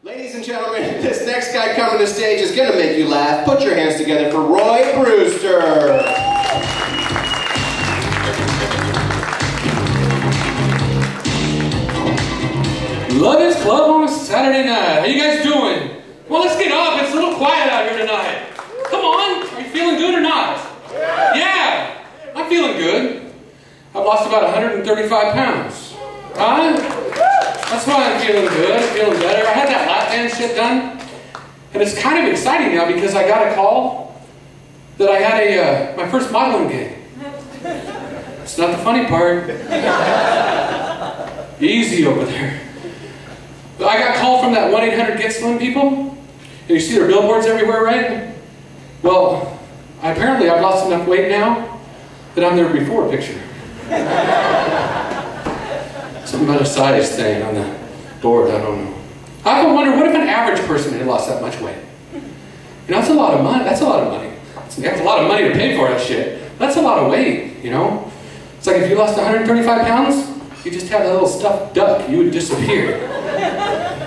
Ladies and gentlemen, this next guy coming to stage is going to make you laugh. Put your hands together for Roy Brewster. Lovitz Club on a Saturday night. How you guys doing? Well, let's get up. It's a little quiet out here tonight. Come on. Are you feeling good or not? Yeah. I'm feeling good. I've lost about 135 pounds. Huh? That's why I'm feeling good. I'm feeling better. I had that lap band shit done. And it's kind of exciting now because I got a call that I had my first modeling gig. It's not the funny part. Easy over there. But I got a call from that 1-800-GET-SLIM people. And you see their billboards everywhere, right? Well, apparently I've lost enough weight now that I'm their before picture. Something about a size thing on the board, I don't know. I often wonder, what if an average person had lost that much weight? You know, that's a lot of money. That's a lot of money. That's a lot of money to pay for that shit. That's a lot of weight, you know? It's like if you lost 135 pounds, you just have that little stuffed duck, you would disappear.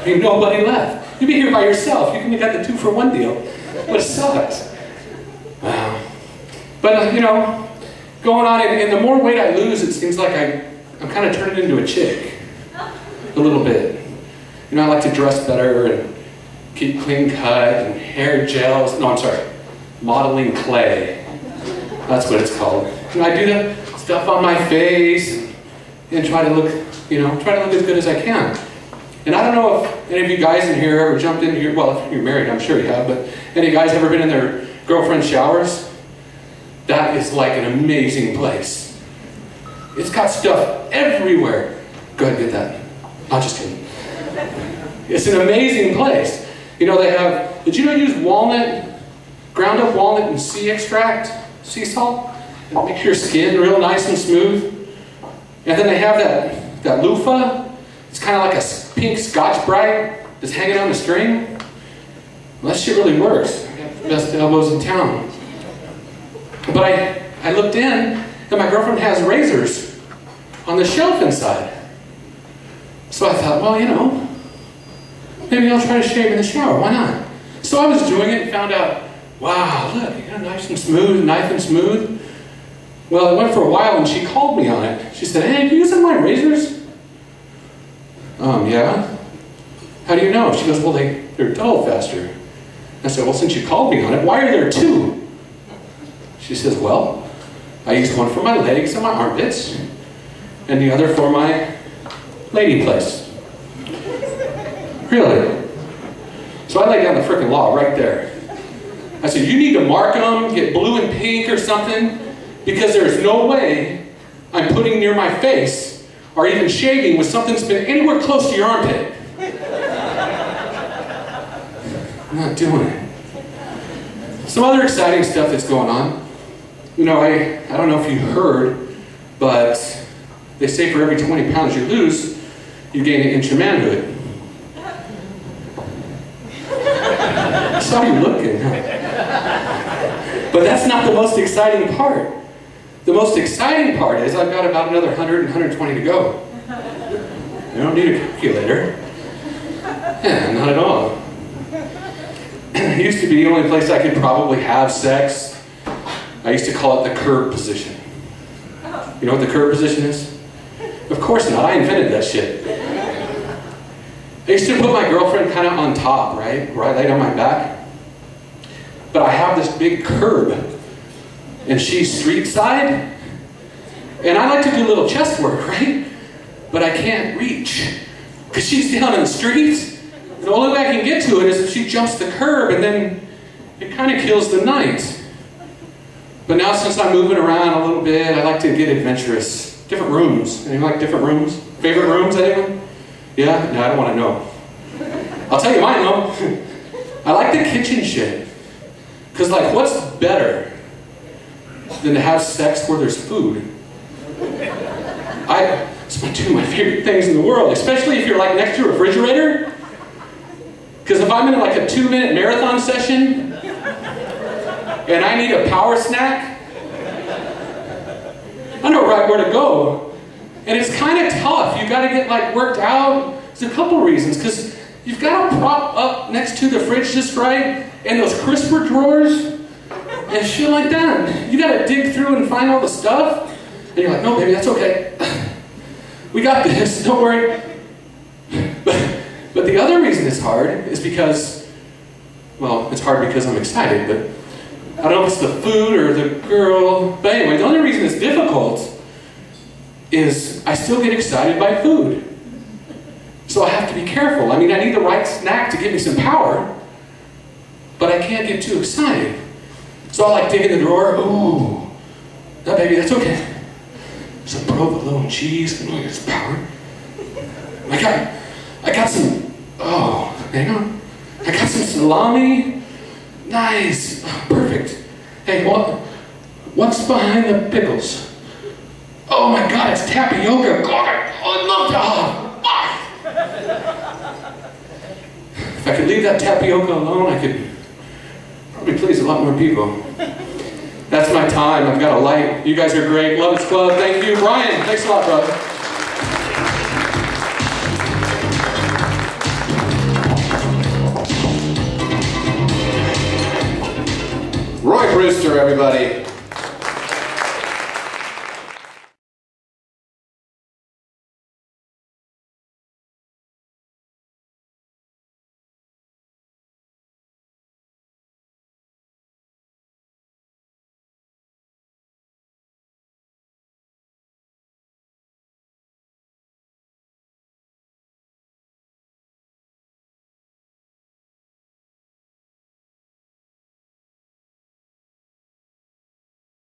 Ain't nobody left. You'd be here by yourself. You can get the 2-for-1 deal. But it sucks. Wow. But, you know, going on, and the more weight I lose, it seems like I'm kind of turning into a chick. A little bit. You know, I like to dress better and keep clean cut and hair gels. No, I'm sorry. Modeling clay. That's what it's called. You know, I do the stuff on my face and try to look, you know, try to look as good as I can. And I don't know if any of you guys in here ever jumped into your, well, if you're married, I'm sure you have, but any of you guys ever been in their girlfriend's showers? That is like an amazing place. It's got stuff everywhere. Go ahead and get that. I'm just kidding. It's an amazing place. You know, they have, did you know use walnut, ground up walnut and sea extract, sea salt? It makes your skin real nice and smooth. And then they have that loofah. It's kind of like a pink Scotch-Brite that's hanging on a string. Well, that shit really works. I got the best elbows in town. But I looked in, and my girlfriend has razors on the shelf inside. So I thought, well, you know, maybe I'll try to shave in the shower. Why not? So I was doing it and found out, wow, look, you know, nice and smooth, nice and smooth. Well, it went for a while, and she called me on it. She said, hey, are you using my razors? Yeah. How do you know? She goes, well, they're dull faster. I said, well, since you called me on it, why are there two? She says, well, I use one for my legs and my armpits, and the other for my lady place. Really? So I laid down the frickin' law right there. I said, you need to mark them, get blue and pink or something, because there's no way I'm putting near my face or even shaving with something that's been anywhere close to your armpit. I'm not doing it. Some other exciting stuff that's going on. You know, I don't know if you heard, but they say for every 20 pounds you lose, you gain an inch of manhood. I saw you looking. But that's not the most exciting part. The most exciting part is I've got about another 100 and 120 to go. I don't need a calculator. Yeah, not at all. It used to be the only place I could probably have sex. I used to call it the curb position. You know what the curb position is? Of course not, I invented that shit. I used to put my girlfriend kind of on top, right? Where I laid on my back. But I have this big curb. And she's street side, and I like to do a little chest work, right? But I can't reach, because she's down in the street. The only way I can get to it is if she jumps the curb, and then it kind of kills the night. But now since I'm moving around a little bit, I like to get adventurous. Different rooms. Anyone like different rooms? Favorite rooms, anyone? Yeah? No, I don't want to know. I'll tell you mine, though. I like the kitchen shit. Because, like, what's better than to have sex where there's food? It's two of my favorite things in the world, especially if you're like next to a refrigerator. Because if I'm in like a 2-minute marathon session and I need a power snack, I know right where to go. And it's kind of tough. You got to get like worked out. There's a couple reasons, because you've got to prop up next to the fridge just right, and those crisper drawers, and shit like that. You got to dig through and find all the stuff, and you're like, no, baby, that's okay. We got this, don't worry. But the other reason it's hard is because, well, it's hard because I'm excited, but I don't know if it's the food or the girl. But anyway, the only reason it's difficult is I still get excited by food. So I have to be careful. I mean, I need the right snack to give me some power, but I can't get too excited. So I like dig in the drawer. Ooh, no, baby, that's okay. Some provolone cheese, and there's power. I got some, oh, hang on. I got some salami. Nice, oh, perfect. Hey, what's behind the pickles? Oh my God, it's tapioca. God, I love that. If I could leave that tapioca alone, I could probably please a lot more people. That's my time. I've got a light. You guys are great. Lovitz Club. Thank you. Brian, thanks a lot, brother. Roy Brewster, everybody.